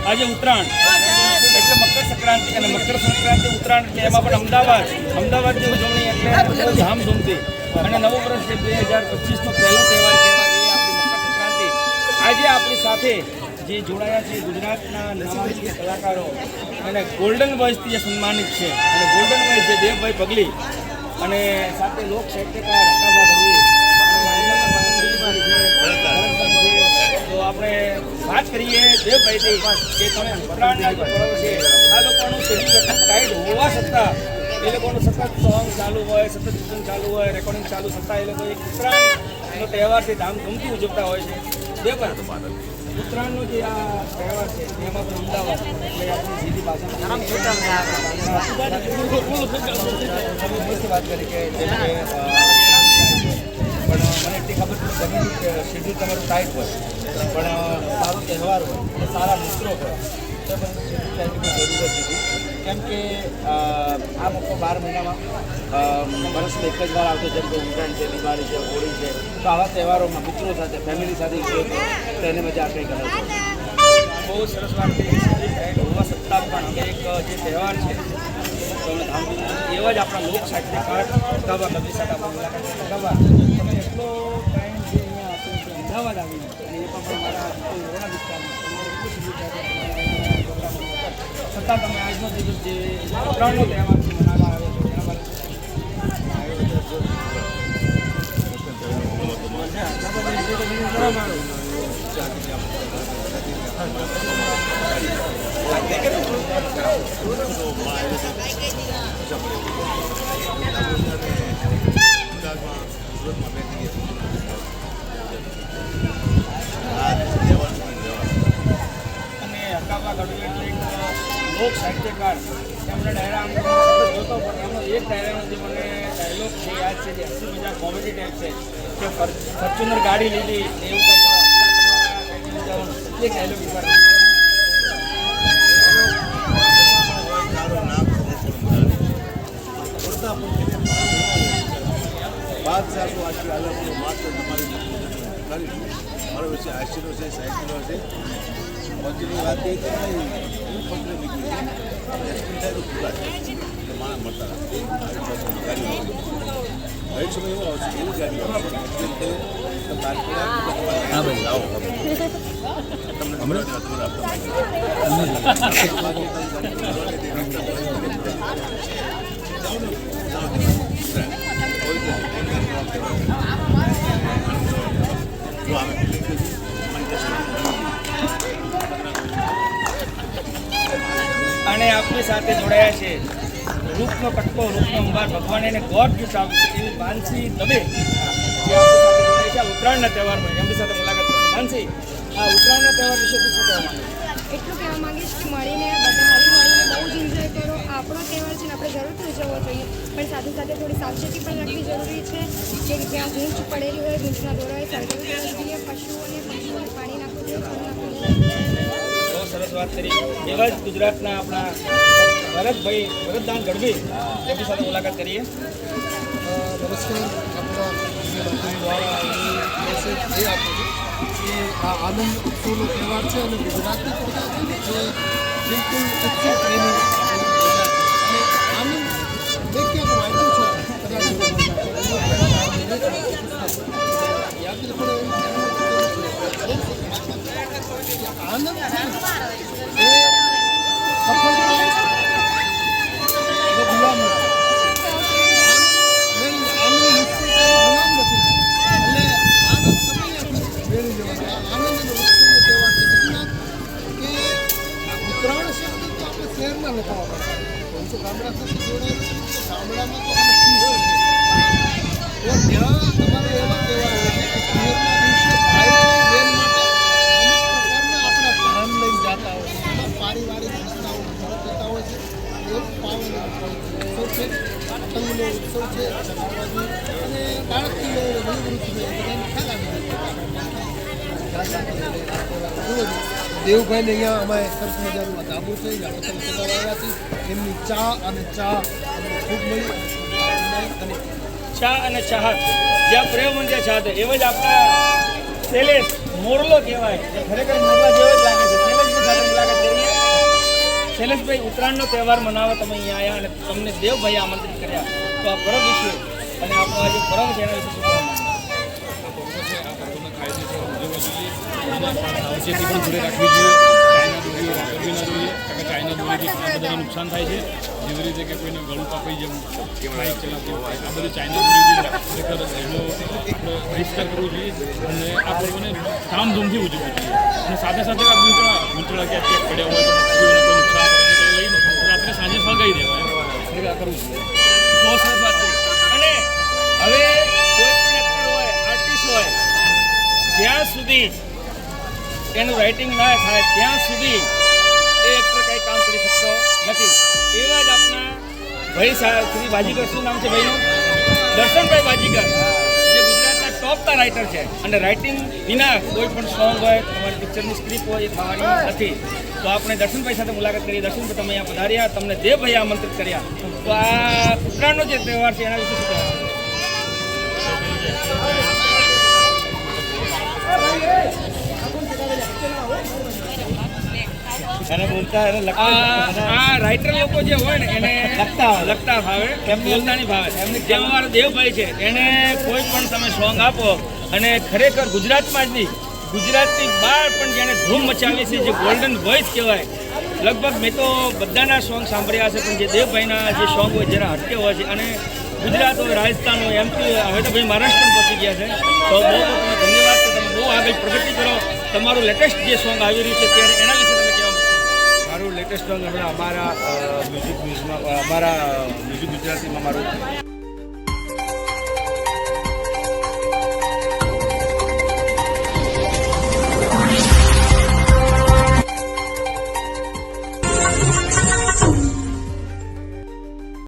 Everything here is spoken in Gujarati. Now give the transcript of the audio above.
આજે ઉત્તરાયણ એટલે મકર સંક્રાંતિ અને મકર સંક્રાંતિ ઉત્તરાયણ એટલે એમાં પણ અમદાવાદની ઉજવણી એટલે બહુ ધામધૂમથી અને નવું વર્ષ જે 2025નો પહેલો તહેવાર કહેવાય એ આપણી મકર સંક્રાંતિ. આજે આપણી સાથે જે જોડાયા છે ગુજરાતના નામાંકિત કલાકારો અને ગોલ્ડન વોઇસથી જે સન્માનિત છે અને ગોલ્ડન વોઇસ જે દેવભાઈ પગલી અને સાથે લોક સાહિત્યકાર હકાભા ગઢવી તો આપણે વાત કરીએ દેવભાઈથી કે તમે ઉત્તરાયણના જે પર્વ છે આ લોકોનું શેડ્યુલ ટાઈટ હોવા છતાં એ લોકોનું સતત સોંગ ચાલુ હોય, સતત શૂટિંગ ચાલુ હોય, રેકોર્ડિંગ ચાલુ છતાં એ લોકો એક ઉત્તરાયણનો તહેવારથી ધામધૂમથી ઉજવતા હોય છે. દેવભાઈ ઉત્તરાયણનો જે આ તહેવાર છે એમાં પણ અમદાવાદ એટલે આપણી સીધી ભાષામાં વાત કરી કે પણ મને એટલી ખબર છે કે શેડ્યુલ તમારું ટાઈટ હોય પણ સારો તહેવાર હોય અને સારા મિત્રો હોય તો પણ શેડ્યુલ ટાઈટની જરૂરત નથી. કેમ કે આ મોકો 12 મહિનામાં વર્ષમાં એક જ વાર આવતો, જેમ કે ઉત્તરાયણ છે, દિવાળી છે, હોળી છે, તો આવા તહેવારોમાં મિત્રો સાથે ફેમિલી સાથે તો એની મજા આપણે કરે છે. બહુ સરસ વાત કરી છે. હોવા છતાં પણ અમે એક જે તહેવાર છે તો એવા જ આપણા લોક સાહિત્યકાર હકાભા ગઢવી સાથે આપણે મુલાકાત હકાભા તમે એટલો ટાઈમ જે અહીંયા આપ્યો છે અમદાવાદ આવીને અને એ પણ મારા ઓરડા વિસ્તારમાં છતાં તમે આજનો દિવસ જે ઉત્તરાયણનો તહેવાર છે મનાવવા આવ્યો છો એના બાબતે અને હકાભા ગઢવી એટલે એક લોક સાહિત્યકાર એમના ડાયરા આમ જોતો પણ એમનો એક ડાયરાનો જે મને ડાયલોગ છે યાદ છે જે 80 કોમેડી ટાઈપ છે કે ફોર્ચ્યુનર ગાડી લીધી એવું કંઈક એક ડાયલોગ ઉપર बात से आपको आज की अलग बात तो हमारी हमारे वैसे आश्चर्य से साहित्य से पहुँचने बात ये कि पत्र निकली है तो पूरा माना मरता राइट समय वो आवश्यक है गाड़ी हाँ भाई आओ અને આપણી સાથે જોડાયા છે રૂપનો કટકો રૂપનો અંબાર ભગવાન એને ગોડ ગિફ્ટ આપ્યું એવી માનસી દવે જે આપણી સાથે જોડાય છે આ ઉત્તરાયણના તહેવારમાં એમની સાથે મુલાકાત કરી. માનસી, આ ઉત્તરાયણના તહેવાર વિશે શું કહેવા માંગે? એટલું કહેવા માંગીશ કે મળીને બધા મળીને બહુ જ એન્જોય કરો. આપણો તહેવાર છે ને આપણે જરૂરથી ઉજવવો જોઈએ પણ સાથે સાથે થોડી સાવચેતી પણ રાખવી જરૂરી છે કે જ્યાં ગૂંચ પડેલી હોય ગૂંચના દોરા હોય સરકારી જોઈએ, પશુઓને પાણી નાખવું જોઈએ, ફળ નાખવું જોઈએ. બહુ સરસ વાત કરી. એવા જ ગુજરાતના આપણા ભરતદાન ગઢવી એમની સાથે મુલાકાત કરીએ. નમસ્કાર. આપણા દ્વારા મેસેજ એ આપું છું કે આ આનંદ ઉત્સવનો તહેવાર છે અને ગુજરાતની પ્રજા છે જે બિલકુલ ઉત્સવ પ્રેમી અને આનંદ ક્યાંક વાંચ્યું છે કદાચ યાદ રાખો આનંદ એ સફળતા ગુલામ નથી. ઉત્તરાયણ છે તો આપણે શહેરના લોકો ગામડા સાથે જોડાયેલું છે. ગામડામાં તો અમે સિંહ તો ત્યાં તમારે એવા તહેવાર હોય છે કે શહેરના દિવસે ભાઈ બેન માટે અમુક પ્રકારના આપણા ધ્યાન લઈને જતા હોય છે. એમાં પારિવારિક રસ્તાઓ થતા હોય છે. એક પાવન ઉત્સવ છે, પતંગનો ઉત્સવ છે, અને બાળકથી લઈને વૃદ્ધ સુધી બધાને ખ્યાલ આવી જાય. દેવભાઈને અહીંયા અમારે સરસ મજાનું ધાબુ છે, પતંગ ચગાવવા આવ્યા છે. એમની ચા અને ખૂબ મળી અને ચા અને ચાહત જ્યાં પ્રેમ અને જ્યાં ચાહત એવા જ આપણા શૈલેષ મોરલો કહેવાય ખરેખર મોરલા જેવો જ લાગે છે. શૈલેષની સાથે મુલાકાત કરીએ. શૈલેષભાઈ, ઉત્તરાયણનો તહેવાર મનાવવા તમે અહીંયા આવ્યા અને તમને દેવભાઈએ આમંત્રિત કર્યા, તો આ પર્વ વિશે અને આપણો આ જે પર્વ છે એના વિશે શું કહેવા માંગો? સાવચેતી પણ જોડે રાખવી જોઈએ. ચાઇના દોરીઓ વાપરવી ના જોઈએ, કારણ કે ચાઇના દોરીથી ઘણા બધાને નુકસાન થાય છે. જેવી રીતે કે કોઈને ગળું કાપાઈ જવું, બાઇક ચલાવતી હોય, આ બધી ચાઇના દોરીથી ખરેખર એનો આપણે બહિષ્કાર કરવો જોઈએ અને આ પર્વને ધામધૂમથી ઉજવવું જોઈએ. અને સાથે સાથે આ ભૂંચળા ક્યાંક ક્યાંક પડ્યા હોય તો પક્ષીઓને કોઈ નુકસાન કરે છે લઈને રાત્રે સાંજે સળગાવી દેવાય, ખરેખર આ કરવું જોઈએ. બહુ સરસ વાત છે. અને હવે કોઈ પણ એક્ટર હોય, આર્ટિસ્ટ હોય, જ્યાં સુધી એનું રાઇટિંગ ના થાય ત્યાં સુધી એ એક્ટર કંઈ કામ કરી શકતો નથી. એવા જ આપણા ભાઈ સાહેબ શ્રી બાજીકર, શું નામ છે ભાઈનું? દર્શનભાઈ બાજીકર, જે ગુજરાતના ટોપના રાઇટર છે અને રાઇટિંગ વિના કોઈ પણ સોંગ હોય, તમારી પિક્ચરની સ્ક્રિપ્ટ હોય એ થવાની નથી. તો આપણે દર્શનભાઈ સાથે મુલાકાત કરીએ. દર્શનભાઈ, તમે અહીંયા પધાર્યા, તમને દેવભાઈએ આમંત્રિત કર્યા, તો આ ઉત્તરાયણનો જે તહેવાર છે એના વિશે શું કહેવાનું? એને બોલતા એને આ રાઇટર લોકો જે હોય ને એને લખતા ભાવે, એમ બોલતા નહીં ભાવે. જેમ અમારા દેવભાઈ છે, એને કોઈ પણ તમે સોંગ આપો અને ખરેખર ગુજરાતમાં જ નહીં, ગુજરાતની બહાર પણ જેણે ધૂમ મચાવી છે, જે ગોલ્ડન વોઇસ કહેવાય. લગભગ મેં તો બધાના સોંગ સાંભળ્યા છે, પણ જે દેવભાઈના જે સોંગ હોય જરા હટકે હોય છે. અને ગુજરાત હોય, રાજસ્થાન હોય, એમપી હોય, હવે તો ભાઈ મહારાષ્ટ્ર પણ પહોંચી ગયા છે. તો બહુ તમે ધન્યવાદ કે તમે બહુ આગળ પ્રગતિ કરો. તમારું લેટેસ્ટ જે સોંગ આવી રહ્યું છે ત્યારે એના વિશે તમે કહેવા માંગો? મારું લેટેસ્ટ સોંગ હમણાં અમારા મ્યુઝિક ગુજરાતીમાં મારું